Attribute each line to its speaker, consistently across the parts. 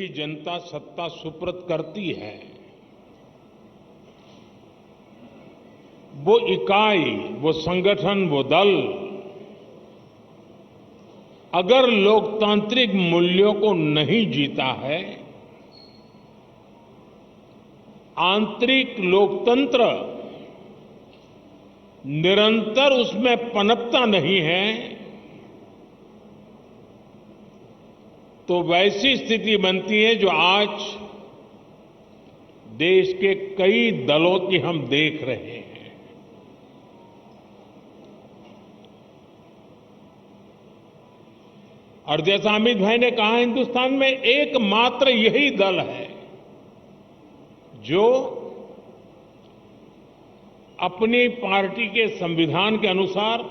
Speaker 1: की जनता सत्ता सुपुर्द करती है, वो इकाई, वो संगठन, वो दल अगर लोकतांत्रिक मूल्यों को नहीं जीता है, आंतरिक लोकतंत्र निरंतर उसमें पनपता नहीं है, तो वैसी स्थिति बनती है जो आज देश के कई दलों की हम देख रहे हैं। और जैसा अमित भाई ने कहा, हिंदुस्तान में एकमात्र यही दल है जो अपनी पार्टी के संविधान के अनुसार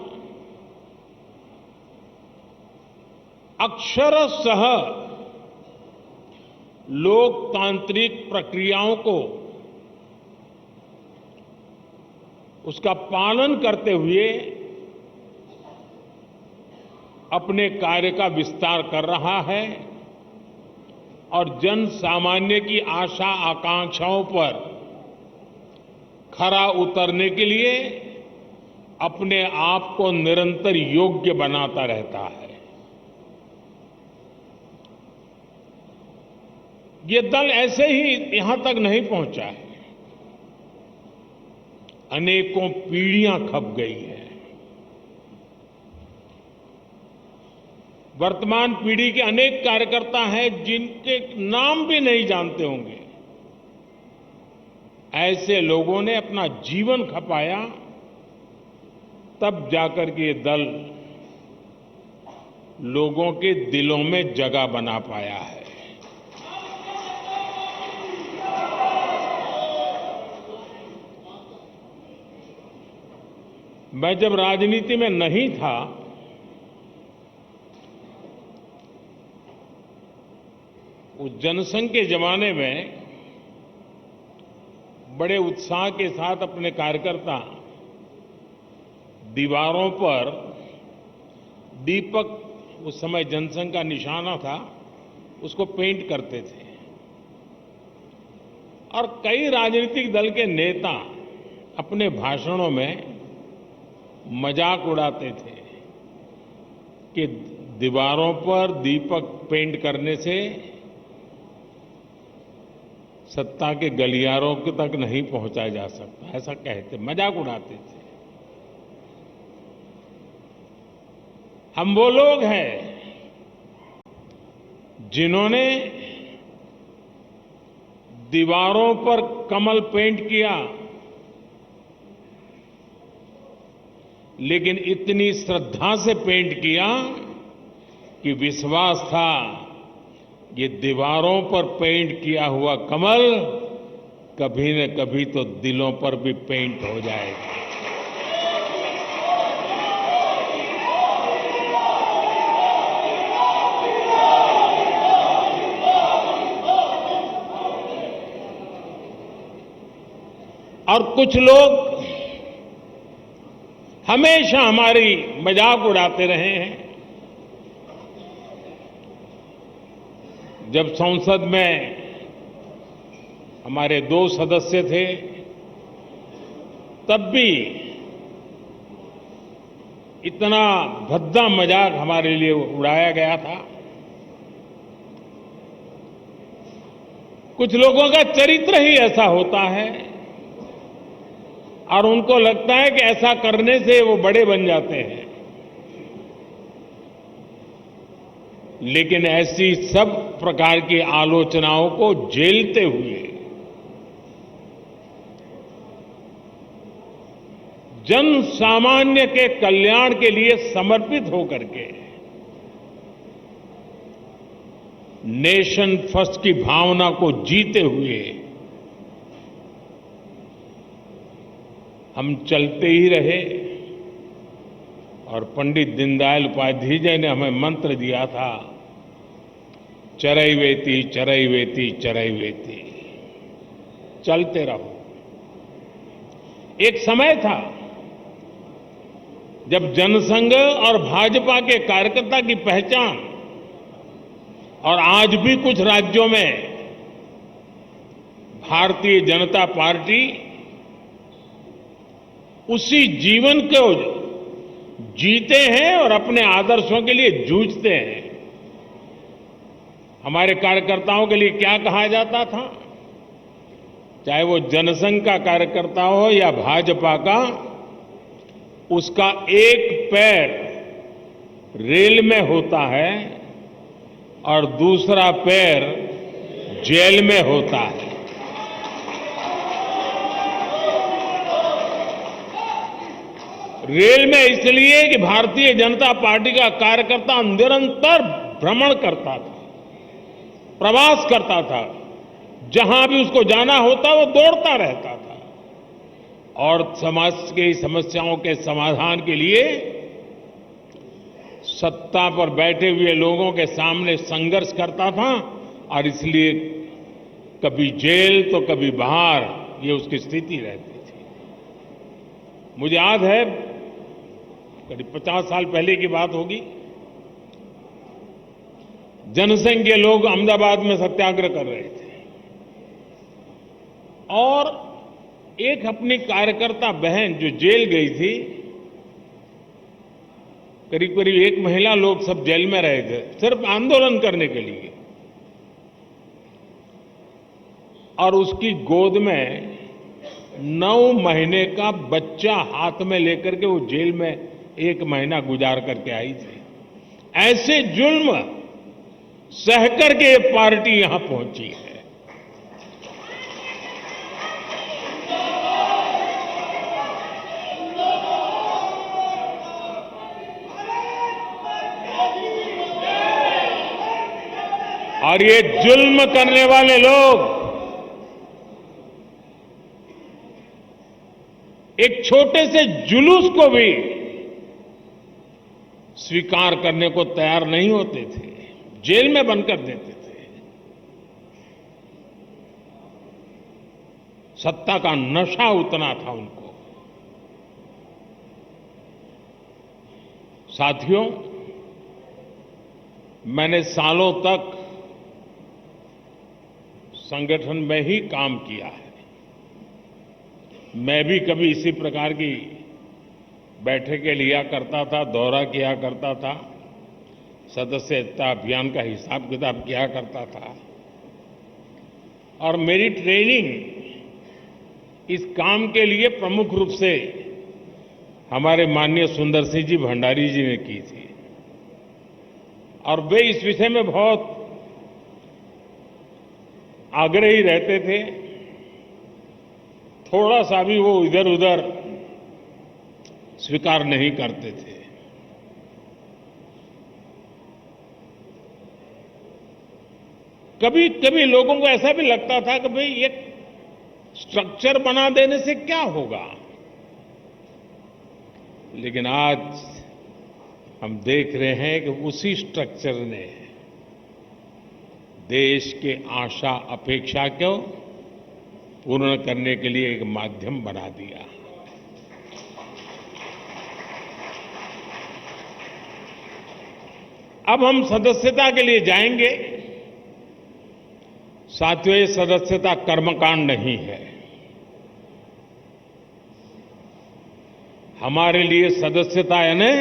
Speaker 1: अक्षरशः लोकतांत्रिक प्रक्रियाओं को उसका पालन करते हुए अपने कार्य का विस्तार कर रहा है और जन सामान्य की आशा आकांक्षाओं पर खरा उतरने के लिए अपने आप को निरंतर योग्य बनाता रहता है। ये दल ऐसे ही यहां तक नहीं पहुंचा है, अनेकों पीढ़ियां खप गई है। वर्तमान पीढ़ी के अनेक कार्यकर्ता हैं जिनके नाम भी नहीं जानते होंगे। ऐसे लोगों ने अपना जीवन खपाया, तब जाकर के ये दल लोगों के दिलों में जगह बना पाया है। मैं जब राजनीति में नहीं था, उस जनसंघ के जमाने में बड़े उत्साह के साथ अपने कार्यकर्ता दीवारों पर दीपक, उस समय जनसंघ का निशाना था, उसको पेंट करते थे। और कई राजनीतिक दल के नेता अपने भाषणों में मजाक उड़ाते थे कि दीवारों पर दीपक पेंट करने से सत्ता के गलियारों तक नहीं पहुंचाया जा सकता, ऐसा कहते, मजाक उड़ाते थे। हम वो लोग हैं जिन्होंने दीवारों पर कमल पेंट किया, लेकिन इतनी श्रद्धा से पेंट किया कि विश्वास था ये दीवारों पर पेंट किया हुआ कमल कभी न कभी तो दिलों पर भी पेंट हो जाएगा। और कुछ लोग हमेशा हमारी मजाक उड़ाते रहे हैं। जब संसद में हमारे 2 सदस्य थे, तब भी इतना भद्दा मजाक हमारे लिए उड़ाया गया था। कुछ लोगों का चरित्र ही ऐसा होता है और उनको लगता है कि ऐसा करने से वो बड़े बन जाते हैं। लेकिन ऐसी सब प्रकार की आलोचनाओं को झेलते हुए जन सामान्य के कल्याण के लिए समर्पित होकर के नेशन फर्स्ट की भावना को जीते हुए हम चलते ही रहे। और पंडित दीनदयाल उपाध्याय जी ने हमें मंत्र दिया था, चरैवेति चरैवेति चरैवेति, चलते रहो। एक समय था जब जनसंघ और भाजपा के कार्यकर्ता की पहचान और आज भी कुछ राज्यों में भारतीय जनता पार्टी उसी जीवन को जीते हैं और अपने आदर्शों के लिए जूझते हैं। हमारे कार्यकर्ताओं के लिए क्या कहा जाता था, चाहे वो जनसंघ का कार्यकर्ता हो या भाजपा का, उसका एक पैर रेल में होता है और दूसरा पैर जेल में होता है। रेल में इसलिए कि भारतीय जनता पार्टी का कार्यकर्ता निरंतर भ्रमण करता था, प्रवास करता था, जहां भी उसको जाना होता वो दौड़ता रहता था और समाज की समस्याओं के समाधान के लिए सत्ता पर बैठे हुए लोगों के सामने संघर्ष करता था और इसलिए कभी जेल तो कभी बाहर, ये उसकी स्थिति रहती थी। मुझे याद है करीब 50 साल पहले की बात होगी, जनसंघ के लोग अहमदाबाद में सत्याग्रह कर रहे थे और एक अपनी कार्यकर्ता बहन जो जेल गई थी, करीब करीब 1 महीना लोग सब जेल में रहे थे सिर्फ आंदोलन करने के लिए, और उसकी गोद में 9 महीने का बच्चा हाथ में लेकर के वो जेल में 1 महीना गुजार करके आई थी। ऐसे जुल्म सह करके ये पार्टी यहां पहुंची है। और ये जुल्म करने वाले लोग एक छोटे से जुलूस को भी स्वीकार करने को तैयार नहीं होते थे, जेल में बंद कर देते थे। सत्ता का नशा उतना था उनको। साथियों, मैंने सालों तक संगठन में ही काम किया है। मैं भी कभी इसी प्रकार की बैठकें लिया करता था, दौरा किया करता था, सदस्यता अभियान का हिसाब किताब किया करता था और मेरी ट्रेनिंग इस काम के लिए प्रमुख रूप से हमारे माननीय सुंदर सिंह जी भंडारी जी ने की थी और वे इस विषय में बहुत आग्रही रहते थे। थोड़ा सा भी वो इधर उधर स्वीकार नहीं करते थे। कभी कभी लोगों को ऐसा भी लगता था कि भाई ये स्ट्रक्चर बना देने से क्या होगा, लेकिन आज हम देख रहे हैं कि उसी स्ट्रक्चर ने देश के आशा अपेक्षा को पूर्ण करने के लिए एक माध्यम बना दिया। अब हम सदस्यता के लिए जाएंगे। साथियों, ये सदस्यता कर्मकांड नहीं है। हमारे लिए सदस्यता यानी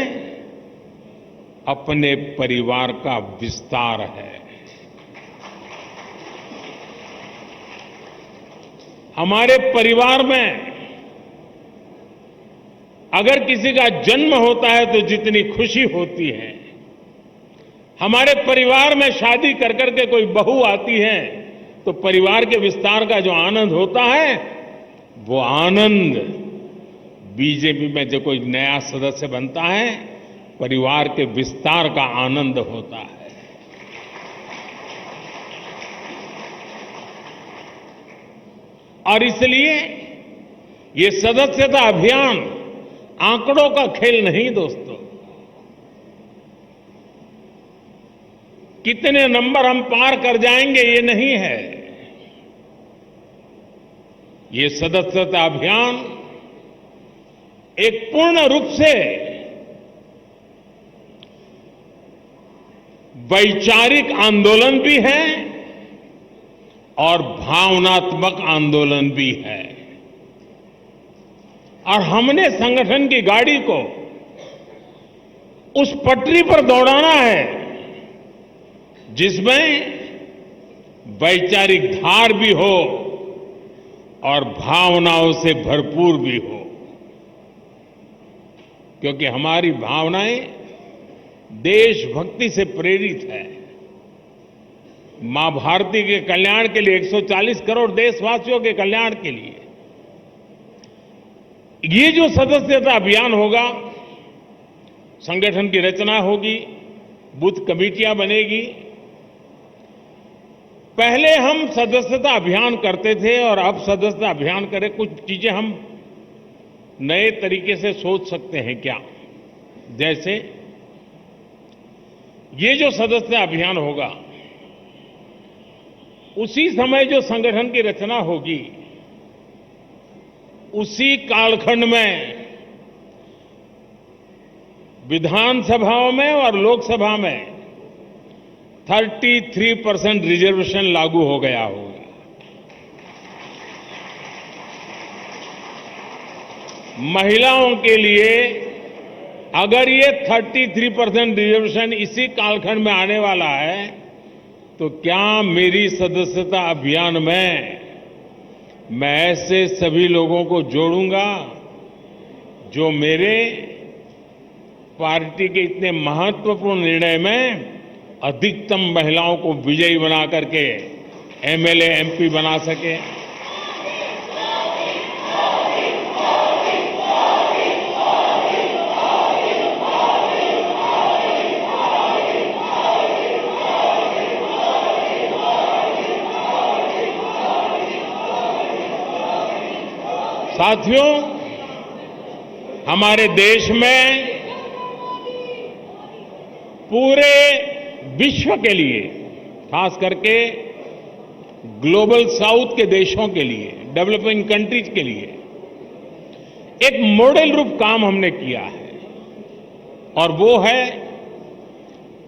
Speaker 1: अपने परिवार का विस्तार है। हमारे परिवार में अगर किसी का जन्म होता है तो जितनी खुशी होती है, हमारे परिवार में शादी कर करके कोई बहू आती है तो परिवार के विस्तार का जो आनंद होता है, वो आनंद बीजेपी में जो कोई नया सदस्य बनता है, परिवार के विस्तार का आनंद होता है। और इसलिए ये सदस्यता अभियान आंकड़ों का खेल नहीं दोस्तों। कितने नंबर हम पार कर जाएंगे ये नहीं है। ये सदस्यता अभियान एक पूर्ण रूप से वैचारिक आंदोलन भी है और भावनात्मक आंदोलन भी है। और हमने संगठन की गाड़ी को उस पटरी पर दौड़ाना है जिसमें वैचारिक धार भी हो और भावनाओं से भरपूर भी हो, क्योंकि हमारी भावनाएं देशभक्ति से प्रेरित है। मां भारती के कल्याण के लिए, 140 करोड़ देशवासियों के कल्याण के लिए ये जो सदस्यता अभियान होगा, संगठन की रचना होगी, बूथ कमेटियां बनेगी। पहले हम सदस्यता अभियान करते थे और अब सदस्यता अभियान करें, कुछ चीजें हम नए तरीके से सोच सकते हैं क्या? जैसे ये जो सदस्यता अभियान होगा, उसी समय जो संगठन की रचना होगी, उसी कालखंड में विधानसभाओं में और लोकसभा में 33% रिजर्वेशन लागू हो गया होगा। महिलाओं के लिए अगर ये 33% रिजर्वेशन इसी कालखंड में आने वाला है, तो क्या मेरी सदस्यता अभियान में मैं ऐसे सभी लोगों को जोड़ूंगा जो मेरे पार्टी के इतने महत्वपूर्ण निर्णय में अधिकतम महिलाओं को विजयी बना करके एमएलए, एमपी बना सके। साथियों, हमारे देश में पूरे विश्व के लिए, खास करके ग्लोबल साउथ के देशों के लिए, डेवलपिंग कंट्रीज के लिए एक मॉडल रूप काम हमने किया है, और वो है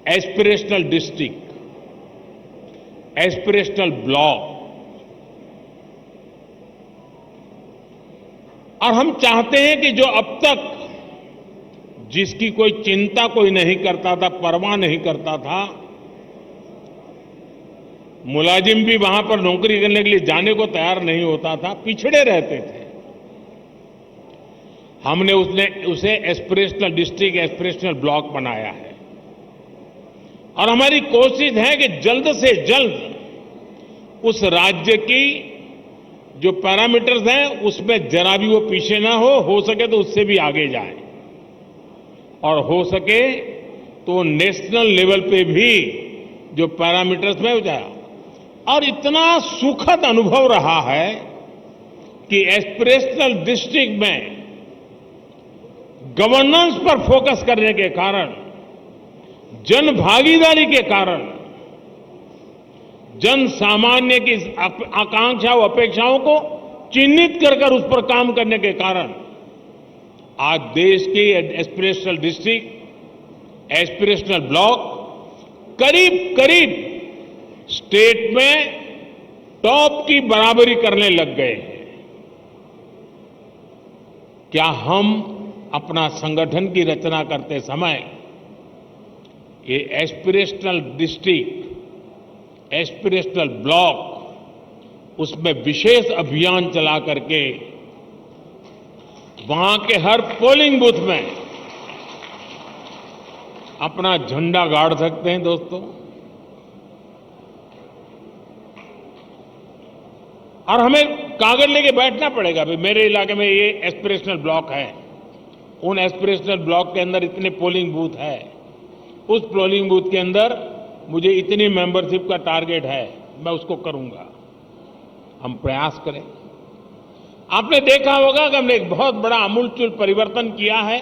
Speaker 1: एस्पिरेशनल डिस्ट्रिक्ट, एस्पिरेशनल ब्लॉक। और हम चाहते हैं कि जो अब तक जिसकी कोई चिंता कोई नहीं करता था, परवाह नहीं करता था, मुलाजिम भी वहां पर नौकरी करने के लिए जाने को तैयार नहीं होता था, पिछड़े रहते थे, हमने उसे एस्पिरेशनल डिस्ट्रिक्ट, एस्पिरेशनल ब्लॉक बनाया है। और हमारी कोशिश है कि जल्द से जल्द उस राज्य की जो पैरामीटर्स हैं उसमें जरा भी वो पीछे ना हो सके तो उससे भी आगे जाए, और हो सके तो नेशनल लेवल पे भी जो पैरामीटर्स में हो जाए। और इतना सुखद अनुभव रहा है कि एस्पिरेशनल डिस्ट्रिक्ट में गवर्नेंस पर फोकस करने के कारण, जन भागीदारी के कारण, जन सामान्य की आकांक्षा व अपेक्षाओं को चिन्हित कर उस पर काम करने के कारण आज देश के एस्पिरेशनल डिस्ट्रिक्ट, एस्पिरेशनल ब्लॉक करीब करीब स्टेट में टॉप की बराबरी करने लग गए हैं। क्या हम अपना संगठन की रचना करते समय ये एस्पिरेशनल डिस्ट्रिक्ट, एस्पिरेशनल ब्लॉक, उसमें विशेष अभियान चला करके वहां के हर पोलिंग बूथ में अपना झंडा गाड़ सकते हैं? दोस्तों, और हमें कागज लेके बैठना पड़ेगा, भाई मेरे इलाके में ये एस्पिरेशनल ब्लॉक है, उन एस्पिरेशनल ब्लॉक के अंदर इतने पोलिंग बूथ है, उस पोलिंग बूथ के अंदर मुझे इतनी मेंबरशिप का टारगेट है, मैं उसको करूंगा। हम प्रयास करें। आपने देखा होगा कि हमने एक बहुत बड़ा आमूलचूल परिवर्तन किया है।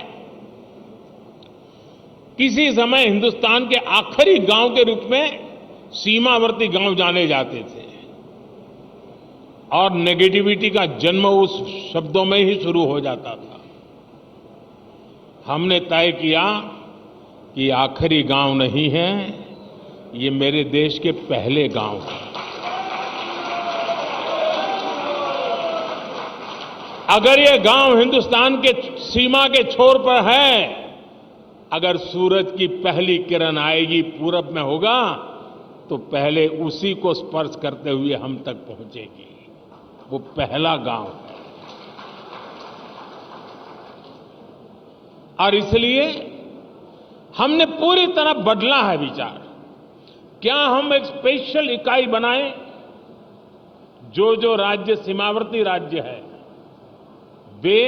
Speaker 1: किसी समय हिंदुस्तान के आखिरी गांव के रूप में सीमावर्ती गांव जाने जाते थे और नेगेटिविटी का जन्म उस शब्दों में ही शुरू हो जाता था। हमने तय किया कि आखिरी गांव नहीं है, ये मेरे देश के पहले गांव हैं। अगर ये गांव हिंदुस्तान के सीमा के छोर पर है, अगर सूरज की पहली किरण आएगी पूरब में होगा, तो पहले उसी को स्पर्श करते हुए हम तक पहुंचेगी। वो पहला गांव है। और इसलिए हमने पूरी तरह बदला है विचार। क्या हम एक स्पेशल इकाई बनाएं? जो राज्य सीमावर्ती राज्य है, वे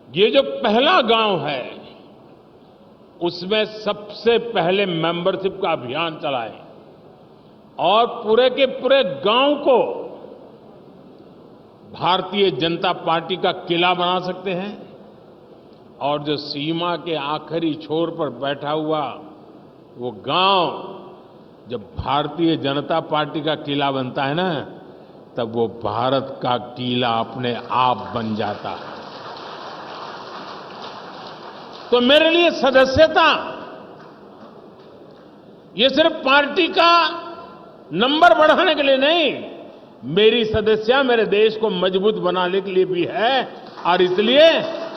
Speaker 1: ये जो पहला गांव है, उसमें सबसे पहले मेंबरशिप का अभियान चलाएं और पूरे के पूरे गांव को भारतीय जनता पार्टी का किला बना सकते हैं। और जो सीमा के आखिरी छोर पर बैठा हुआ वो गांव, जब भारतीय जनता पार्टी का किला बनता है ना, तब वो भारत का किला अपने आप बन जाता है। तो मेरे लिए सदस्यता ये सिर्फ पार्टी का नंबर बढ़ाने के लिए नहीं, मेरी सदस्यता मेरे देश को मजबूत बनाने के लिए भी है। और इसलिए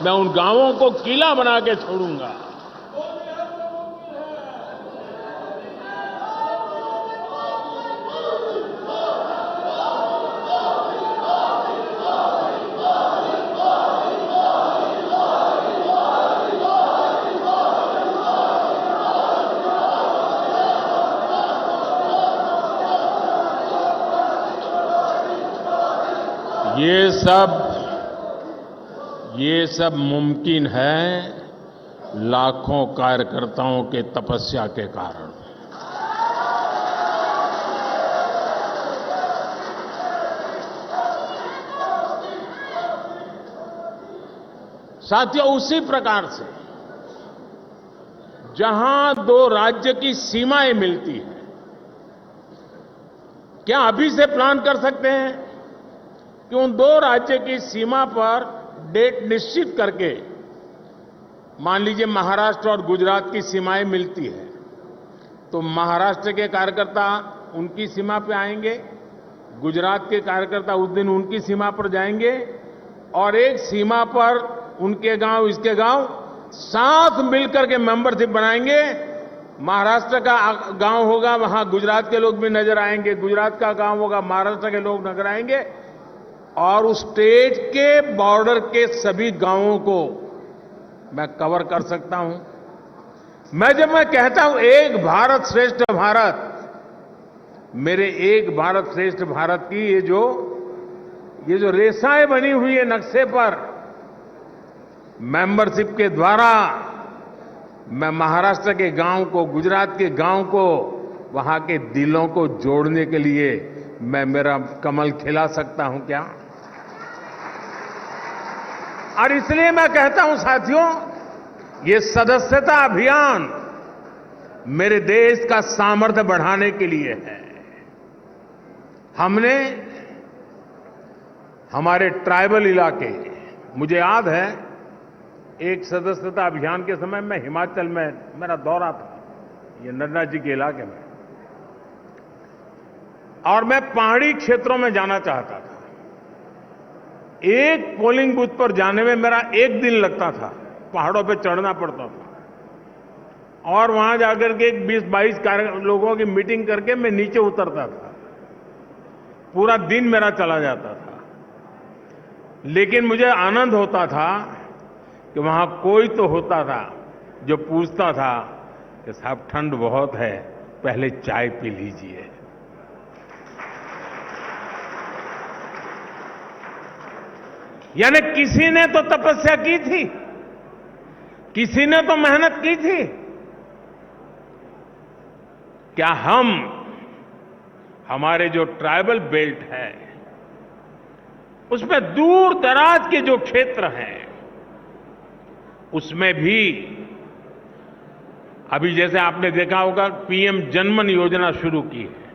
Speaker 1: मैं उन गांवों को किला बना के छोड़ूंगा। ये सब मुमकिन है लाखों कार्यकर्ताओं के तपस्या के कारण। साथियों, उसी प्रकार से जहां दो राज्य की सीमाएं मिलती हैं, क्या अभी से प्लान कर सकते हैं कि उन दो राज्य की सीमा पर डेट निश्चित करके, मान लीजिए महाराष्ट्र और गुजरात की सीमाएं मिलती है, तो महाराष्ट्र के कार्यकर्ता उनकी सीमा पे आएंगे, गुजरात के कार्यकर्ता उस दिन उनकी सीमा पर जाएंगे और एक सीमा पर उनके गांव इसके गांव साथ मिलकर के मेंबरशिप बनाएंगे। महाराष्ट्र का गांव होगा, वहां गुजरात के लोग भी नजर आएंगे, गुजरात का गांव होगा, महाराष्ट्र के लोग नजर आएंगे और उस स्टेट के बॉर्डर के सभी गांवों को मैं कवर कर सकता हूं। जब मैं कहता हूं एक भारत श्रेष्ठ भारत, मेरे एक भारत श्रेष्ठ भारत की ये जो रेखाएं बनी हुई है नक्शे पर, मेंबरशिप के द्वारा मैं महाराष्ट्र के गांव को, गुजरात के गांव को, वहां के दिलों को जोड़ने के लिए मैं मेरा कमल खिला सकता हूं क्या? और इसलिए मैं कहता हूं साथियों, ये सदस्यता अभियान मेरे देश का सामर्थ्य बढ़ाने के लिए है। हमने हमारे ट्राइबल इलाके, मुझे याद है एक सदस्यता अभियान के समय मैं हिमाचल में, मेरा दौरा था ये नड्डा जी के इलाके में, और मैं पहाड़ी क्षेत्रों में जाना चाहता था। एक पोलिंग बूथ पर जाने में मेरा एक दिन लगता था, पहाड़ों पे चढ़ना पड़ता था और वहां जाकर के 20-22 लोगों की मीटिंग करके मैं नीचे उतरता था। पूरा दिन मेरा चला जाता था, लेकिन मुझे आनंद होता था कि वहां कोई तो होता था जो पूछता था कि साहब ठंड बहुत है, पहले चाय पी लीजिए। यानी किसी ने तो तपस्या की थी, किसी ने तो मेहनत की थी। क्या हम, हमारे जो ट्राइबल बेल्ट है उसमें दूर दराज के जो क्षेत्र हैं उसमें भी अभी जैसे आपने देखा होगा पीएम जनमन योजना शुरू की है।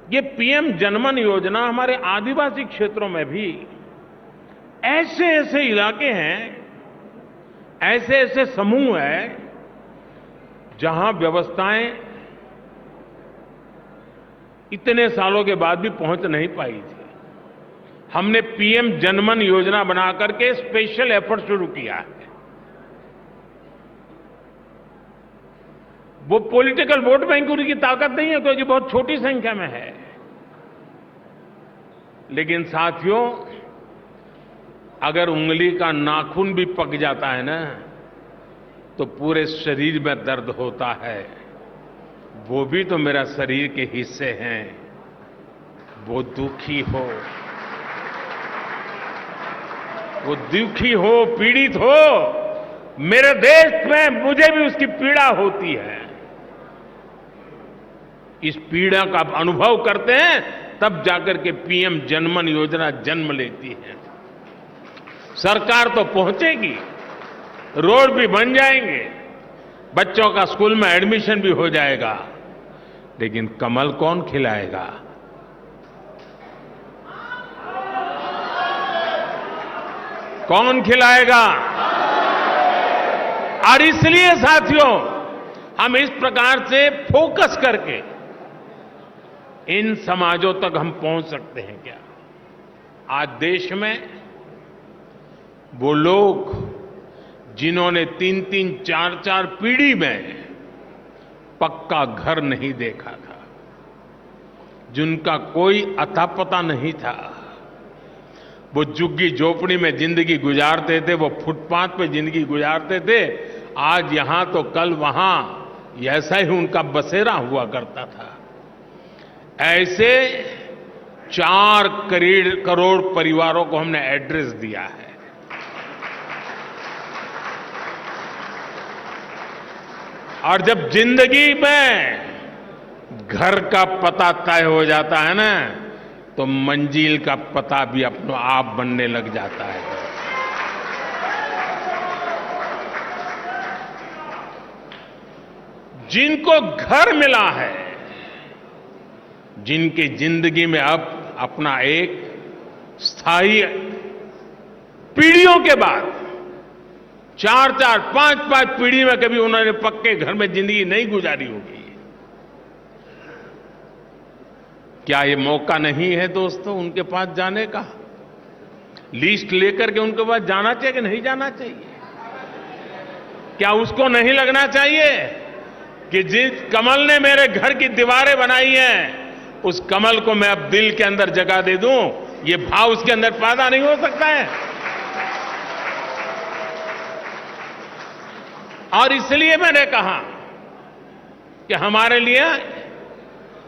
Speaker 1: ये पीएम जनमन योजना हमारे आदिवासी क्षेत्रों में भी ऐसे ऐसे इलाके हैं, ऐसे ऐसे समूह हैं जहां व्यवस्थाएं इतने सालों के बाद भी पहुंच नहीं पाई थी, हमने पीएम जनमन योजना बना करके स्पेशल एफर्ट शुरू किया है। वो पॉलिटिकल वोट बैंक की ताकत नहीं है, क्योंकि बहुत छोटी संख्या में है, लेकिन साथियों, अगर उंगली का नाखून भी पक जाता है ना, तो पूरे शरीर में दर्द होता है। वो भी तो मेरा शरीर के हिस्से हैं। वो दुखी हो, वो दुखी हो, पीड़ित हो, मेरे देश में मुझे भी उसकी पीड़ा होती है। इस पीड़ा का अनुभव करते हैं, तब जाकर के पीएम जनमन योजना जन्म लेती है। सरकार तो पहुंचेगी, रोड भी बन जाएंगे, बच्चों का स्कूल में एडमिशन भी हो जाएगा, लेकिन कमल कौन खिलाएगा? कौन खिलाएगा? और इसलिए साथियों, हम इस प्रकार से फोकस करके इन समाजों तक हम पहुंच सकते हैं क्या? आज देश में वो लोग जिन्होंने 3-3, 4-4 पीढ़ी में पक्का घर नहीं देखा था, जिनका कोई अता पता नहीं था, वो झुग्गी झोपड़ी में जिंदगी गुजारते थे, वो फुटपाथ पे जिंदगी गुजारते थे, आज यहां तो कल वहां, ऐसा ही उनका बसेरा हुआ करता था। ऐसे 4 करोड़ परिवारों को हमने एड्रेस दिया है। और जब जिंदगी में घर का पता तय हो जाता है ना, तो मंजिल का पता भी अपने आप बनने लग जाता है। जिनको घर मिला है, जिनकी जिंदगी में अब अपना एक स्थायी, पीढ़ियों के बाद 4-4, 5-5 पीढ़ी में कभी उन्होंने पक्के घर में जिंदगी नहीं गुजारी होगी, क्या ये मौका नहीं है दोस्तों उनके पास जाने का? लिस्ट लेकर के उनके पास जाना चाहिए कि नहीं जाना चाहिए? क्या उसको नहीं लगना चाहिए कि जिस कमल ने मेरे घर की दीवारें बनाई हैं, उस कमल को मैं अब दिल के अंदर जगह दे दूं? ये भाव उसके अंदर पैदा नहीं हो सकता है? और इसलिए मैंने कहा कि हमारे लिए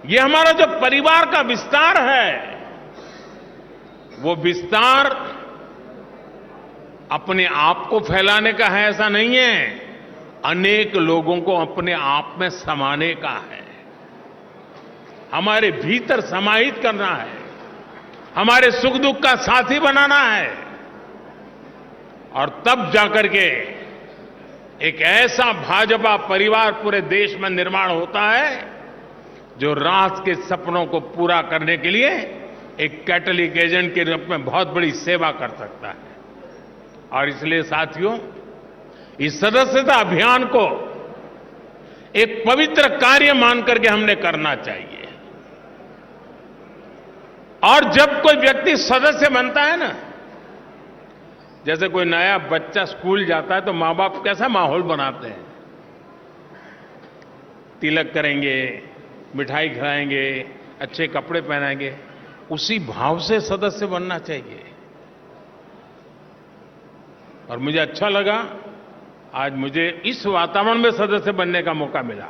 Speaker 1: ये हमारा जो परिवार का विस्तार है, वो विस्तार अपने आप को फैलाने का है, ऐसा नहीं है, अनेक लोगों को अपने आप में समाने का है, हमारे भीतर समाहित करना है, हमारे सुख दुख का साथी बनाना है। और तब जाकर के एक ऐसा भाजपा परिवार पूरे देश में निर्माण होता है, जो राष्ट्र के सपनों को पूरा करने के लिए एक कैटलिक एजेंट के रूप में बहुत बड़ी सेवा कर सकता है। और इसलिए साथियों, इस सदस्यता अभियान को एक पवित्र कार्य मान करके हमने करना चाहिए। और जब कोई व्यक्ति सदस्य बनता है ना, जैसे कोई नया बच्चा स्कूल जाता है, तो मां बाप कैसा माहौल बनाते हैं? तिलक करेंगे, मिठाई खिलाएंगे, अच्छे कपड़े पहनाएंगे, उसी भाव से सदस्य बनना चाहिए। और मुझे अच्छा लगा, आज मुझे इस वातावरण में सदस्य बनने का मौका मिला।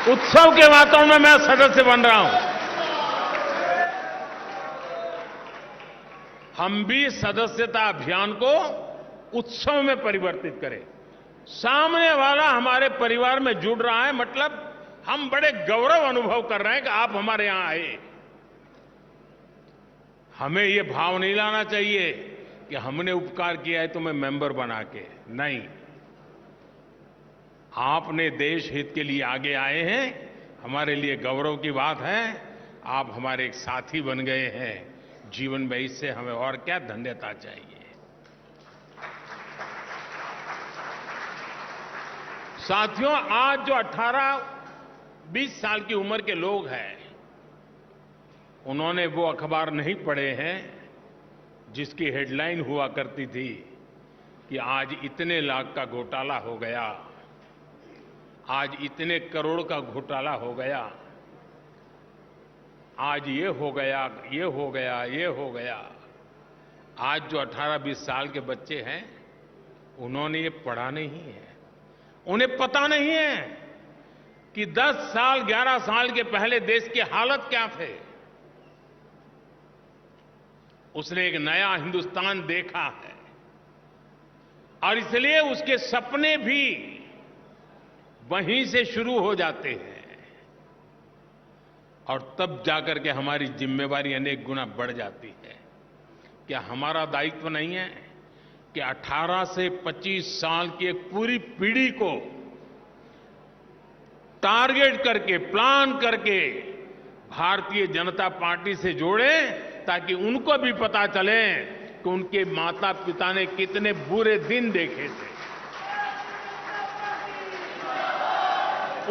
Speaker 1: उत्सव के वातावरण में मैं सदस्य बन रहा हूं। हम भी सदस्यता अभियान को उत्सव में परिवर्तित करें। सामने वाला हमारे परिवार में जुड़ रहा है, मतलब हम बड़े गौरव अनुभव कर रहे हैं कि आप हमारे यहां आए। हमें ये भाव नहीं लाना चाहिए कि हमने उपकार किया है तुम्हें मेंबर बना के, नहीं। आपने देश हित के लिए आगे आए हैं, हमारे लिए गौरव की बात है। आप हमारे एक साथी बन गए हैं जीवन में, इससे हमें और क्या धन्यता चाहिए। साथियों, आज जो 18-20 साल की उम्र के लोग हैं, उन्होंने वो अखबार नहीं पढ़े हैं जिसकी हेडलाइन हुआ करती थी कि आज इतने लाख का घोटाला हो गया, आज इतने करोड़ का घोटाला हो गया, आज ये हो गया, ये हो गया, ये हो गया। आज जो 18-20 साल के बच्चे हैं, उन्होंने ये पढ़ा नहीं है। उन्हें पता नहीं है कि 10 साल 11 साल के पहले देश की हालत क्या थे। उसने एक नया हिंदुस्तान देखा है और इसलिए उसके सपने भी वहीं से शुरू हो जाते हैं और तब जाकर के हमारी जिम्मेवारी अनेक गुना बढ़ जाती है। क्या हमारा दायित्व नहीं है कि 18 से 25 साल की एक पूरी पीढ़ी को टारगेट करके, प्लान करके भारतीय जनता पार्टी से जोड़ें, ताकि उनको भी पता चले कि उनके माता पिता ने कितने बुरे दिन देखे थे,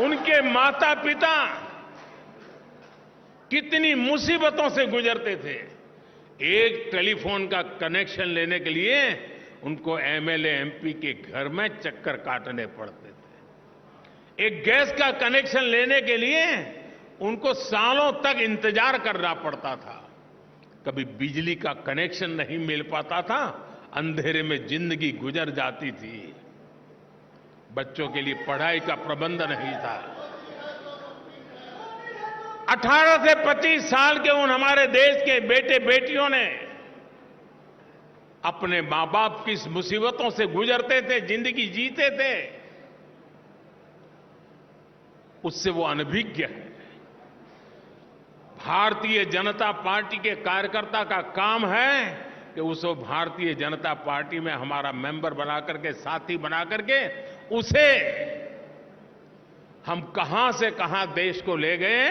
Speaker 1: उनके माता पिता कितनी मुसीबतों से गुजरते थे। एक टेलीफोन का कनेक्शन लेने के लिए उनको एमएलए एमपी के घर में चक्कर काटने पड़ते थे। एक गैस का कनेक्शन लेने के लिए उनको सालों तक इंतजार करना पड़ता था। कभी बिजली का कनेक्शन नहीं मिल पाता था, अंधेरे में जिंदगी गुजर जाती थी। बच्चों के लिए पढ़ाई का प्रबंध नहीं था। 18 से 25 साल के उन हमारे देश के बेटे बेटियों ने अपने मां बाप की मुसीबतों से गुजरते थे, जिंदगी जीते थे, उससे वो अनभिज्ञ है। भारतीय जनता पार्टी के कार्यकर्ता का काम है कि उसको भारतीय जनता पार्टी में हमारा मेंबर बना करके, साथी बना करके, उसे हम कहां से कहां देश को ले गए,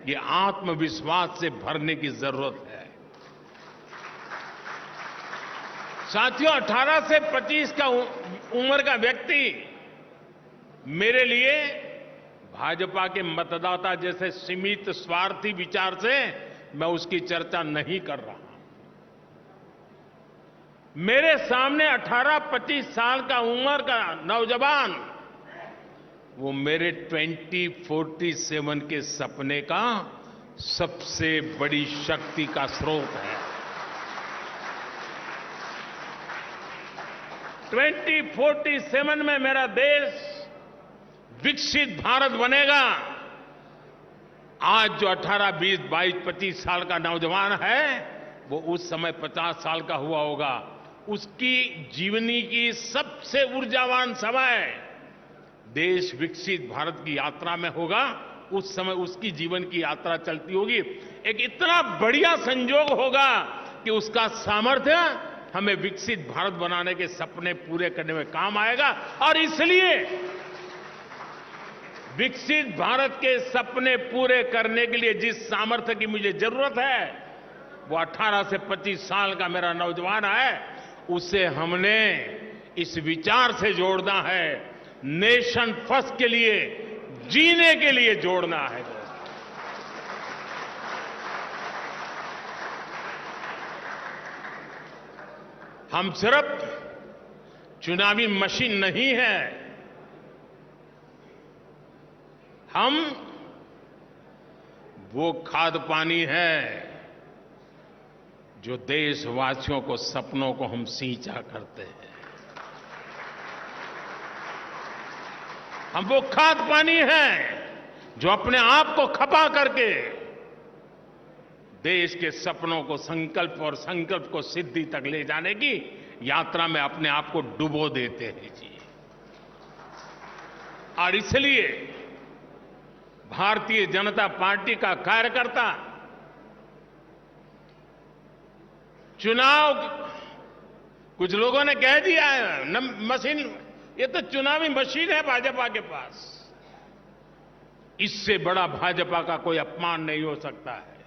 Speaker 1: ये आत्मविश्वास से भरने की जरूरत है। साथियों, 18 से 25 का उम्र का व्यक्ति मेरे लिए भाजपा के मतदाता जैसे सीमित स्वार्थी विचार से मैं उसकी चर्चा नहीं कर रहा। मेरे सामने 18-25 साल का उम्र का नौजवान, वो मेरे 2047 के सपने का सबसे बड़ी शक्ति का स्रोत है। 2047 में मेरा देश विकसित भारत बनेगा। आज जो 18, 20, 22, 25 साल का नौजवान है, वो उस समय 50 साल का हुआ होगा। उसकी जीवनी की सबसे ऊर्जावान समय देश विकसित भारत की यात्रा में होगा। उस समय उसकी जीवन की यात्रा चलती होगी। एक इतना बढ़िया संयोग होगा कि उसका सामर्थ्य हमें विकसित भारत बनाने के सपने पूरे करने में काम आएगा। और इसलिए विकसित भारत के सपने पूरे करने के लिए जिस सामर्थ्य की मुझे जरूरत है, वो 18 से 25 साल का मेरा नौजवान है। उसे हमने इस विचार से जोड़ना है, नेशन फर्स्ट के लिए, जीने के लिए जोड़ना है। हम सिर्फ चुनावी मशीन नहीं है, हम वो खाद पानी है जो देशवासियों को, सपनों को हम सींचा करते हैं। हम वो खाद पानी हैं जो अपने आप को खपा करके देश के सपनों को, संकल्प और संकल्प को सिद्धि तक ले जाने की यात्रा में अपने आप को डुबो देते हैं जी। और इसलिए भारतीय जनता पार्टी का कार्यकर्ता चुनाव, कुछ लोगों ने कह दिया है मशीन, ये तो चुनावी मशीन है भाजपा के पास। इससे बड़ा भाजपा का कोई अपमान नहीं हो सकता है।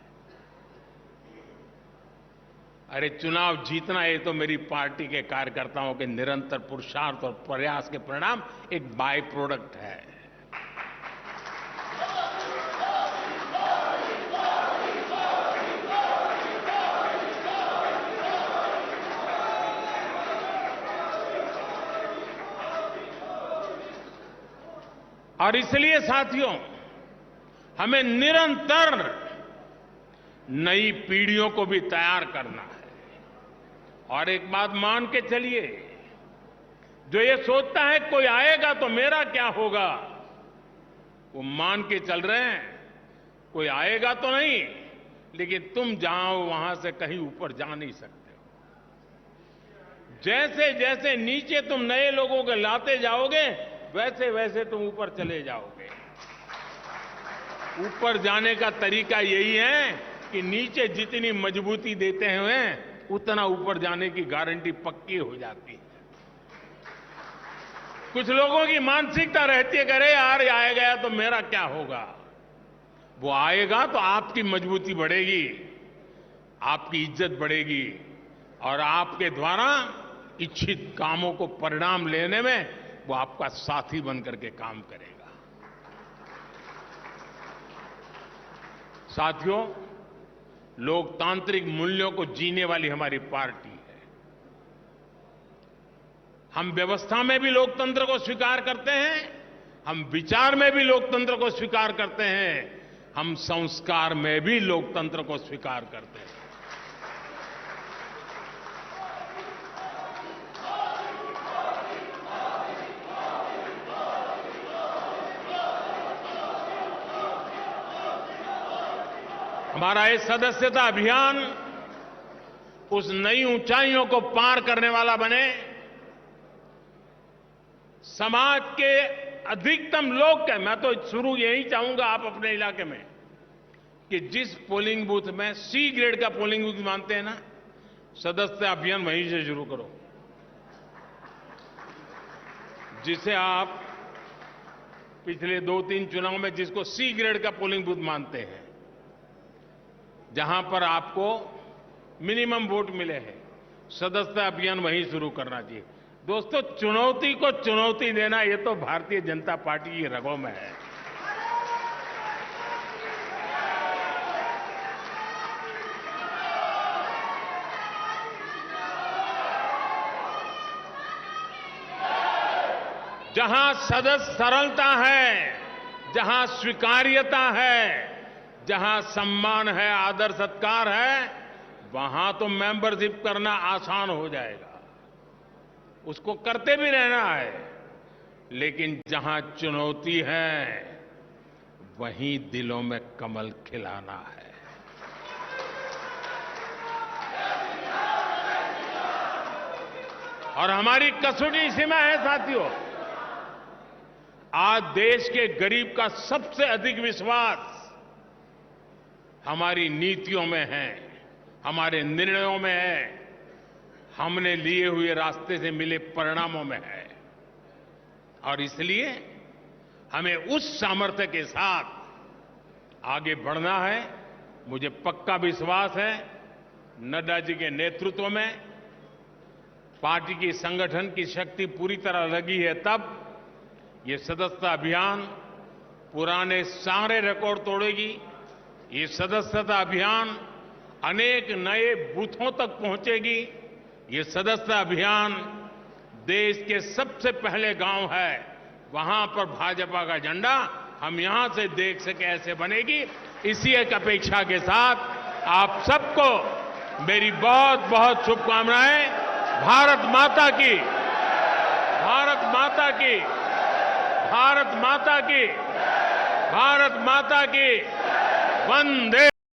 Speaker 1: अरे चुनाव जीतना ये तो मेरी पार्टी के कार्यकर्ताओं के निरंतर पुरुषार्थ और प्रयास के परिणाम एक बाय प्रोडक्ट है। और इसलिए साथियों, हमें निरंतर नई पीढ़ियों को भी तैयार करना है। और एक बात मान के चलिए, जो ये सोचता है कोई आएगा तो मेरा क्या होगा, वो मान के चल रहे हैं कोई आएगा तो नहीं, लेकिन तुम जाओ वहां से कहीं ऊपर जा नहीं सकते हो। जैसे जैसे नीचे तुम नए लोगों को लाते जाओगे, वैसे वैसे तुम ऊपर चले जाओगे। ऊपर जाने का तरीका यही है कि नीचे जितनी मजबूती देते हैं उतना ऊपर जाने की गारंटी पक्की हो जाती है। कुछ लोगों की मानसिकता रहती है कि अरे यार आए गया तो मेरा क्या होगा। वो आएगा तो आपकी मजबूती बढ़ेगी, आपकी इज्जत बढ़ेगी और आपके द्वारा इच्छित कामों को परिणाम लेने में वो आपका साथी बनकर के काम करेगा। साथियों, लोकतांत्रिक मूल्यों को जीने वाली हमारी पार्टी है। हम व्यवस्था में भी लोकतंत्र को स्वीकार करते हैं, हम विचार में भी लोकतंत्र को स्वीकार करते हैं, हम संस्कार में भी लोकतंत्र को स्वीकार करते हैं। हमारा ये सदस्यता अभियान उस नई ऊंचाइयों को पार करने वाला बने, समाज के अधिकतम लोग के, मैं तो शुरू यही चाहूंगा आप अपने इलाके में कि जिस पोलिंग बूथ में सी ग्रेड का पोलिंग बूथ मानते हैं ना, सदस्यता अभियान वहीं से शुरू करो। जिसे आप पिछले 2-3 चुनाव में जिसको सी ग्रेड का पोलिंग बूथ मानते हैं, जहां पर आपको मिनिमम वोट मिले हैं, सदस्यता अभियान वहीं शुरू करना चाहिए। दोस्तों, चुनौती को चुनौती देना ये तो भारतीय जनता पार्टी की रगों में है। जहां सदस्य सरलता है, जहां स्वीकार्यता है, जहां सम्मान है, आदर सत्कार है, वहां तो मेंबरशिप करना आसान हो जाएगा, उसको करते भी रहना है। लेकिन जहां चुनौती है, वहीं दिलों में कमल खिलाना है। और हमारी कसौटी इसी में है साथियों। आज देश के गरीब का सबसे अधिक विश्वास हमारी नीतियों में है, हमारे निर्णयों में है, हमने लिए हुए रास्ते से मिले परिणामों में है। और इसलिए हमें उस सामर्थ्य के साथ आगे बढ़ना है। मुझे पक्का विश्वास है, नड्डा जी के नेतृत्व में पार्टी की संगठन की शक्ति पूरी तरह लगी है, तब ये सदस्यता अभियान पुराने सारे रिकॉर्ड तोड़ेगी। ये सदस्यता अभियान अनेक नए बूथों तक पहुंचेगी। ये सदस्यता अभियान देश के सबसे पहले गांव है, वहां पर भाजपा का झंडा हम यहां से देख सके ऐसे बनेगी। इसी एक अपेक्षा के साथ आप सबको मेरी बहुत बहुत शुभकामनाएं। भारत माता की, भारत माता की, भारत माता की, भारत माता की। वंदे